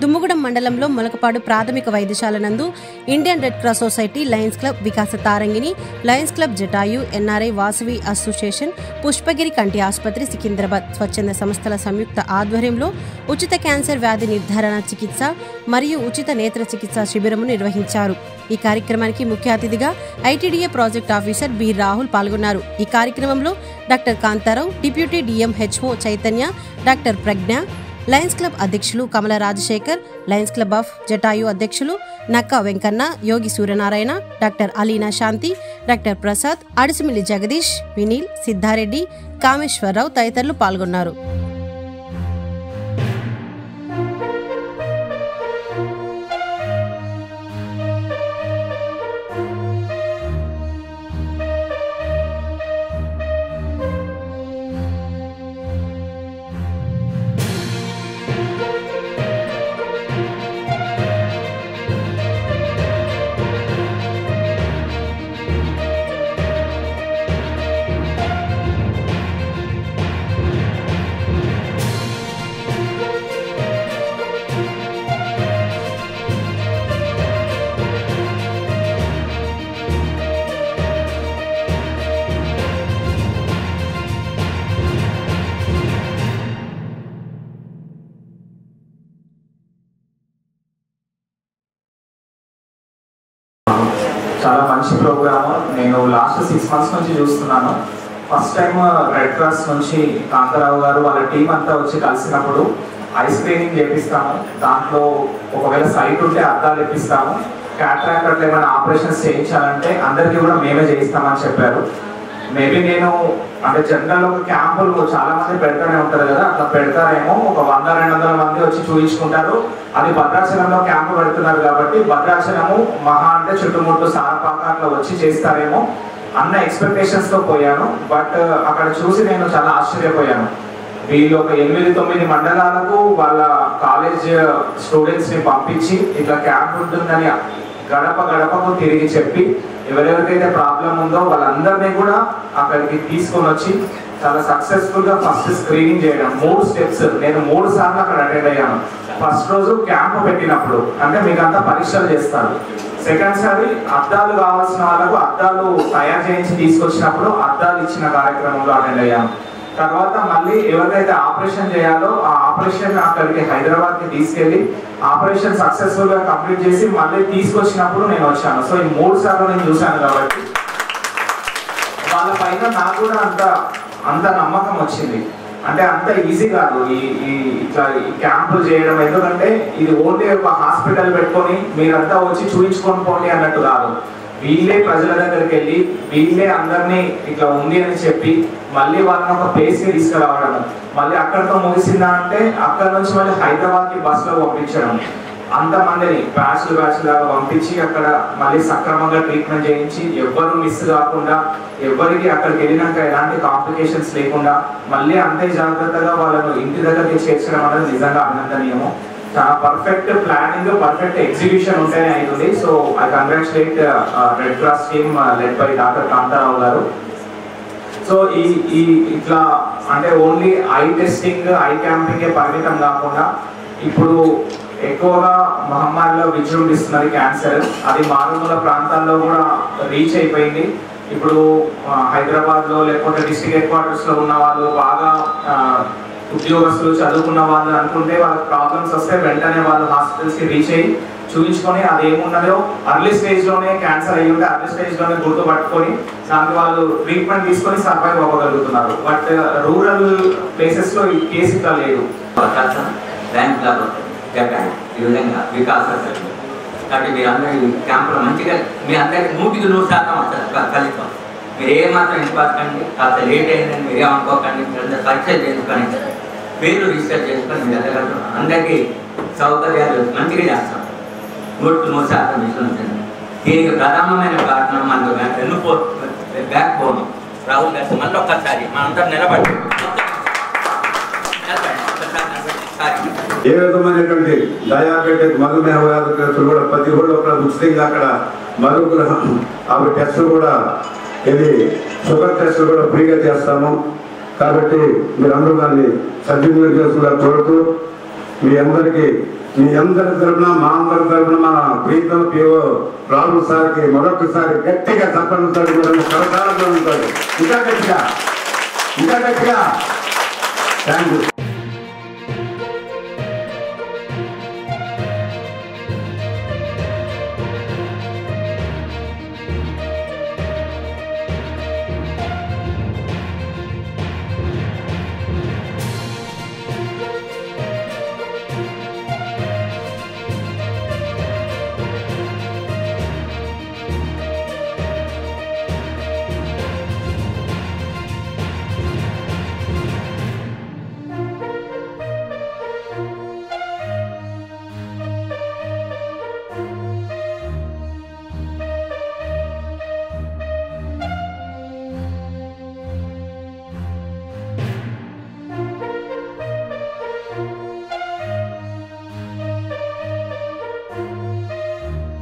దుమ్ముగూడెం మండలంలో మొలకపాడు ప్రాథమిక వైద్యశాల నందు Indian red cross society, Lions club, Vikasa Tarangini, Lions club Jatayu, NRI Vasavi association, Pushpagiri కంటి ఆసుపత్రి, సికింద్రాబాద్ స్వచ్ఛంద సంస్థల సంయుక్త ఆధ్వర్యంలో ఉచిత క్యాన్సర్ వ్యాధి నిర్ధారణ చికిత్స మరియు ఉచిత నేత్ర చికిత్స శిబిరము నిర్వహించారు. ఈ కార్యక్రమానికి ముఖ్య అతిథిగా ITDA project officer B Rahul పాల్గొన్నారు. ఈ కార్యక్రమంలో doctor Kantharao, deputy DMHO Chaitanya, doctor Pragna, Lions club అధ్యక్షులు Kamala Rajasekhar, Lions club of Jatayu అధ్యక్షులు నక్క వెంకన్న, యోగి సూర్యనారాయణ, డాక్టర్ అలీనా శాంతి, డాక్టర్ ప్రసాద్, అడిసిమిల్లి జగదీష్, వినీల్, సిద్ధారెడ్డి, కామేశ్వరరావు తదితరులు పాల్గొన్నారు. చాలా మంచి ప్రోగ్రామ్. నేను లాస్ట్ 6 months నుంచి చూస్తున్నాను. ఫస్ట్ టైం రెడ్ క్రాస్ నుంచి కాంతారావు గారు వాళ్ళ టీం అంతా వచ్చి కలిసినప్పుడు ఐ స్క్రీనింగ్ చేపిస్తాము. దాంట్లో ఒకవేళ సైట్ ఉంటే అద్దాలు ఇప్పిస్తాము. క్యాట్రాక్ట్ అట్లా ఏమైనా ఆపరేషన్స్ చేయించాలంటే అందరికీ కూడా మేమే చేయిస్తామని చెప్పారు. మేబీ నేను అంటే జనరల్ ఒక క్యాంపులు చాలా మంది పెడతానే ఉంటారు కదా, అట్లా పెడతారేమో. ఒక 100-200 మంది వచ్చి చూయించుకుంటారు. అది భద్రాచలంలో క్యాంపు పెడుతున్నారు కాబట్టి భద్రాచలము మహా అంటే చుట్టుముట్టు సారపాక అట్లా వచ్చి చేస్తారేమో అన్న ఎక్స్పెక్టేషన్స్తో పోయాను. బట్ అక్కడ చూసి నేను చాలా ఆశ్చర్యపోయాను. వీళ్ళు ఒక 8-9 మండలాలకు వాళ్ళ కాలేజ్ స్టూడెంట్స్ని పంపించి ఇట్లా క్యాంప్ ఉంటుందని గడప గడపకు తిరిగి చెప్పి ఎవరెవరికైతే ప్రాబ్లం ఉందో వాళ్ళందరినీ కూడా అక్కడికి తీసుకొని వచ్చి చాలా సక్సెస్ఫుల్గా ఫస్ట్ స్క్రీనింగ్ చేయడం. 3 steps నేను 3 సార్లు అక్కడ అటెండ్ అయ్యాను. ఫస్ట్ రోజు క్యాంపు పెట్టినప్పుడు అంటే మీకు అంతా పరీక్షలు చేస్తారు. సెకండ్ సారి అద్దాలు కావాల్సిన వాళ్ళకు అద్దాలు తయారు చేయించి తీసుకొచ్చినప్పుడు అద్దాలు ఇచ్చిన కార్యక్రమంలో అటెండ్ అయ్యాను. తర్వాత మళ్ళీ ఎవరికైతే ఆపరేషన్ చేయాలో ఆ ఆపరేషన్ అక్కడికి హైదరాబాద్కి తీసుకెళ్ళి ఆపరేషన్ సక్సెస్ఫుల్గా కంప్లీట్ చేసి మళ్ళీ తీసుకొచ్చినప్పుడు నేను వచ్చాను. సో ఈ 3 సార్లు నేను చూశాను కాబట్టి వాళ్ళ పైన నాకు కూడా అంత నమ్మకం వచ్చింది. అంటే అంత ఈజీ కాదు ఇట్లా క్యాంపులు చేయడం. ఎందుకంటే ఇది ఓన్లీ ఒక హాస్పిటల్ పెట్టుకొని మీరంతా వచ్చి చూపించుకొని పోండి అన్నట్టు కాదు. వీళ్ళే ప్రజల దగ్గరికి వెళ్ళి వీళ్ళే అందరినీ ఇట్లా ఉంది అని చెప్పి మళ్ళీ వాళ్ళని ఒక ప్లేస్కి తీసుకురావడము. మళ్ళీ అక్కడితో ముగిసిందా అంటే అక్కడ నుంచి మళ్ళీ హైదరాబాద్కి బస్సులో పంపించడం. అంతమందిని బ్యాచ్ లాగా పంపించి అక్కడ మళ్ళీ సక్రమంగా ట్రీట్మెంట్ చేయించి ఎవ్వరూ మిస్ కాకుండా ఎవరికి అక్కడికి వెళ్ళినాక ఎలాంటి కాంప్లికేషన్స్ లేకుండా మళ్ళీ అంతే జాగ్రత్తగా వాళ్ళను ఇంటి దగ్గరికి చేర్చడం అనేది నిజంగా అభినందనీయము. చాలా పర్ఫెక్ట్ ప్లానింగ్, పర్ఫెక్ట్ ఎగ్జిక్యూషన్ ఉంటేనే అవుతుంది. So I congratulate red cross team led by doctor Kantharao గారు. సో ఈ ఇట్లా అంటే ఓన్లీ ఐ టెస్టింగ్, ఐ క్యాంపింగే పరిమితం కాకుండా ఇప్పుడు ఎక్కువగా మహమ్మారిలో విజృంభిస్తున్నది క్యాన్సర్. అది మారుమూల ప్రాంతాల్లో కూడా రీచ్ అయిపోయింది. ఇప్పుడు హైదరాబాద్లో లేకపోతే డిస్ట్రిక్ట్ హెడ్ క్వార్టర్స్లో ఉన్న వాళ్ళు బాగా ఉద్యోగస్తులు చదువుకున్న వాళ్ళు అనుకుంటే వాళ్ళకి ప్రాబ్లమ్స్ వస్తే వెంటనే వాళ్ళు హాస్పిటల్స్కి రీచ్ అయ్యి చూపించుకొని అది ఏమున్నదో అర్లీ స్టేజ్లోనే క్యాన్సర్ అయ్యి ఉంటే అర్లీ స్టేజ్లోనే గుర్తుపట్టుకొని దానికి వాళ్ళు ట్రీట్మెంట్ తీసుకొని సర్వైవ్ అవ్వగలుగుతున్నారు. బట్ రూరల్ ప్లేసెస్లో ఈ కేసు ఇట్లా లేదు. ఈ విధంగా వికాస కాబట్టి మీరు అందరూ క్యాంపులో మంచిగా మీ అందరికి 100% వస్తారు ఫలితం. మీరు ఏమాత్రం ఇంపార్టండి, కాస్త లేట్ అయిందని మీరు ఏమనుకోకండి. మీరు అందరూ పరీక్షలు చేసుకొని పేర్లు రిజిస్టర్ చేసుకొని మీరు అందరూ అందరికీ సౌకర్యాలు మంచిగా చేస్తాం. 100% విశ్వసించండి. దీనికి ప్రధానమైన కారణం మనకు వెన్నుపో బ్యాక్ బోన్ రాహుల్ గారు. మళ్ళీ ఒక్కసారి మనందరం నిలబడి ఏ విధమైనటువంటి డయాబెటిక్ మధుమేహ వ్యాధిగ్రస్తులు కూడా ప్రతి ఊళ్ళో ఉచితంగా అక్కడ మధుగ్రహం అవి టెస్టులు కూడా ఇది షుగర్ టెస్టులు కూడా ఫ్రీగా చేస్తాము. కాబట్టి మీరందరూ దాన్ని సద్వినియోగం చేసుకుని కోరుతూ మీ అందరి తరఫున మా అందరి తరఫున మన ప్రీతం పిఓ రాహుల్ సార్కి మరొకసారి గట్టిగా తప్పనిసరి కరతాళంతో ఉంటాడు. ఇంకా గట్టిగా థ్యాంక్ యూ.